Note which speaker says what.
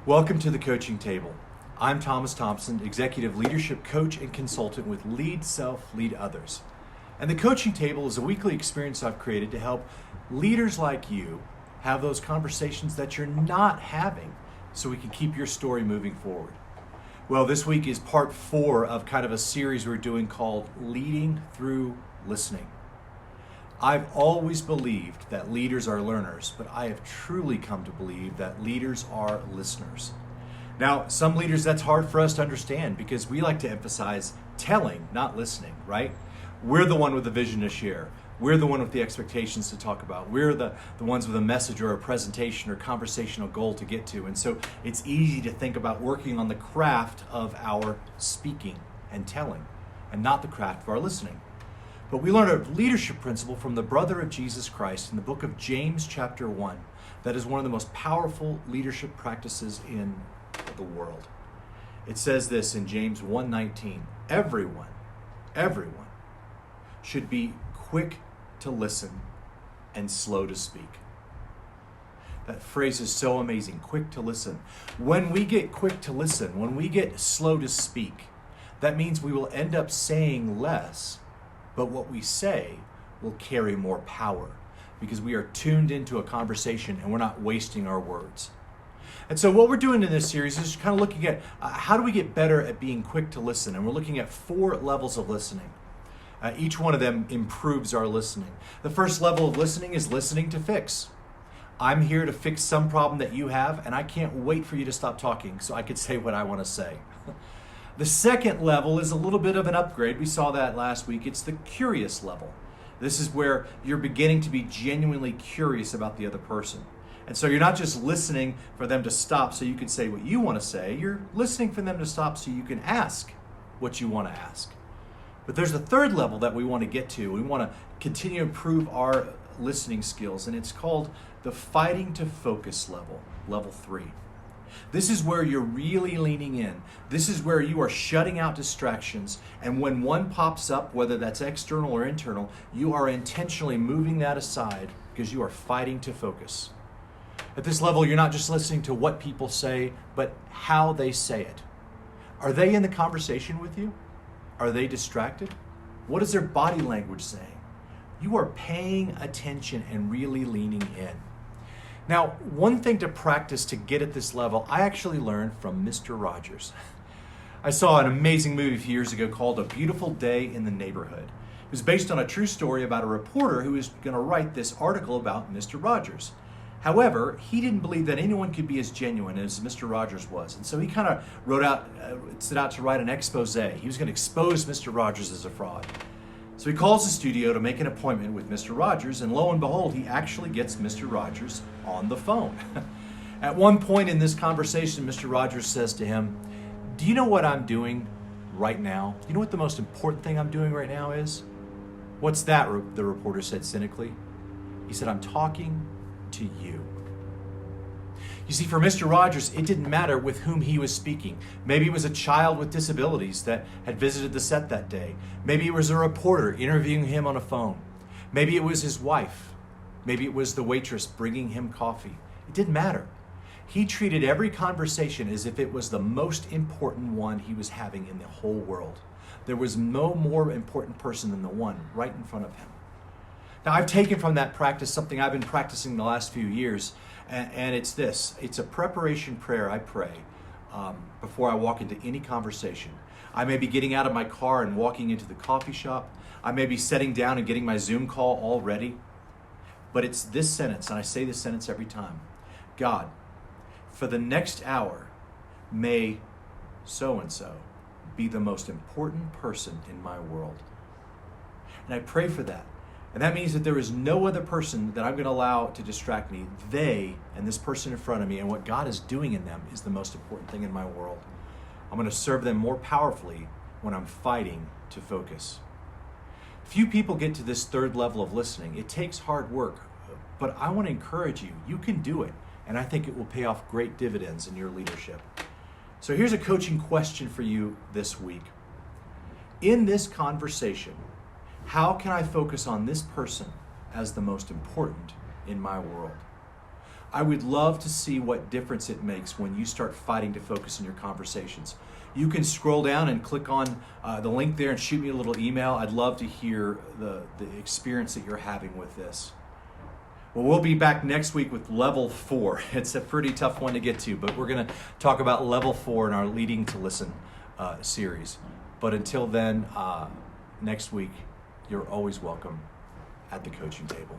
Speaker 1: Welcome to the Coaching Table. I'm Thomas Thompson, Executive Leadership Coach and Consultant with Lead Self, Lead Others. And the Coaching Table is a weekly experience I've created to help leaders like you have those conversations that you're not having so we can keep your story moving forward. Well, this week is part 4 of kind of a series we're doing called Leading Through Listening. I've always believed that leaders are learners, but I have truly come to believe that leaders are listeners. Now, some leaders, that's hard for us to understand because we like to emphasize telling, not listening, right? We're the one with the vision to share. We're the one with the expectations to talk about. We're the ones with a message or a presentation or conversational goal to get to. And so it's easy to think about working on the craft of our speaking and telling and not the craft of our listening. But we learn a leadership principle from the brother of Jesus Christ in the book of James chapter 1 that is one of the most powerful leadership practices in the world. It says this in James 1:19, everyone should be quick to listen and slow to speak. That phrase is so amazing, quick to listen. When we get quick to listen, when we get slow to speak, that means we will end up saying less, but what we say will carry more power because we are tuned into a conversation and we're not wasting our words. And so what we're doing in this series is kind of looking at how do we get better at being quick to listen? And we're looking at 4 levels of listening. Each one of them improves our listening. The first level of listening is listening to fix. I'm here to fix some problem that you have, and I can't wait for you to stop talking so I could say what I want to say. The second level is a little bit of an upgrade. We saw that last week. It's the curious level. This is where you're beginning to be genuinely curious about the other person. And so you're not just listening for them to stop so you can say what you want to say. You're listening for them to stop so you can ask what you want to ask. But there's a third level that we want to get to. We want to continue to improve our listening skills, and it's called the fighting to focus level, level 3. This is where you're really leaning in. This is where you are shutting out distractions. And when one pops up, whether that's external or internal, you are intentionally moving that aside because you are fighting to focus. At this level, you're not just listening to what people say, but how they say it. Are they in the conversation with you? Are they distracted? What is their body language saying? You are paying attention and really leaning in. Now, one thing to practice to get at this level, I actually learned from Mr. Rogers. I saw an amazing movie a few years ago called A Beautiful Day in the Neighborhood. It was based on a true story about a reporter who was going to write this article about Mr. Rogers. However, he didn't believe that anyone could be as genuine as Mr. Rogers was. And so he kind of set out to write an expose. He was going to expose Mr. Rogers as a fraud. So he calls the studio to make an appointment with Mr. Rogers, and lo and behold, he actually gets Mr. Rogers on the phone. At one point in this conversation, Mr. Rogers says to him, "Do you know what I'm doing right now? You know what the most important thing I'm doing right now is?" "What's that?" the reporter said cynically. He said, "I'm talking to you." You see, for Mr. Rogers, it didn't matter with whom he was speaking. Maybe it was a child with disabilities that had visited the set that day. Maybe it was a reporter interviewing him on a phone. Maybe it was his wife. Maybe it was the waitress bringing him coffee. It didn't matter. He treated every conversation as if it was the most important one he was having in the whole world. There was no more important person than the one right in front of him. Now, I've taken from that practice something I've been practicing the last few years, and it's this. It's a preparation prayer I pray before I walk into any conversation. I may be getting out of my car and walking into the coffee shop. I may be sitting down and getting my Zoom call all ready. But it's this sentence, and I say this sentence every time. God, for the next hour, may so-and-so be the most important person in my world. And I pray for that. And that means that there is no other person that I'm going to allow to distract me. They and this person in front of me and what God is doing in them is the most important thing in my world. I'm going to serve them more powerfully when I'm fighting to focus. Few people get to this third level of listening. It takes hard work, but I want to encourage you. You can do it, and I think it will pay off great dividends in your leadership. So here's a coaching question for you this week. In this conversation, how can I focus on this person as the most important in my world? I would love to see what difference it makes when you start fighting to focus in your conversations. You can scroll down and click on the link there and shoot me a little email. I'd love to hear the experience that you're having with this. Well, we'll be back next week with level 4. It's a pretty tough one to get to, but we're going to talk about level 4 in our Leading to Listen series. But until then, next week, you're always welcome at the coaching table.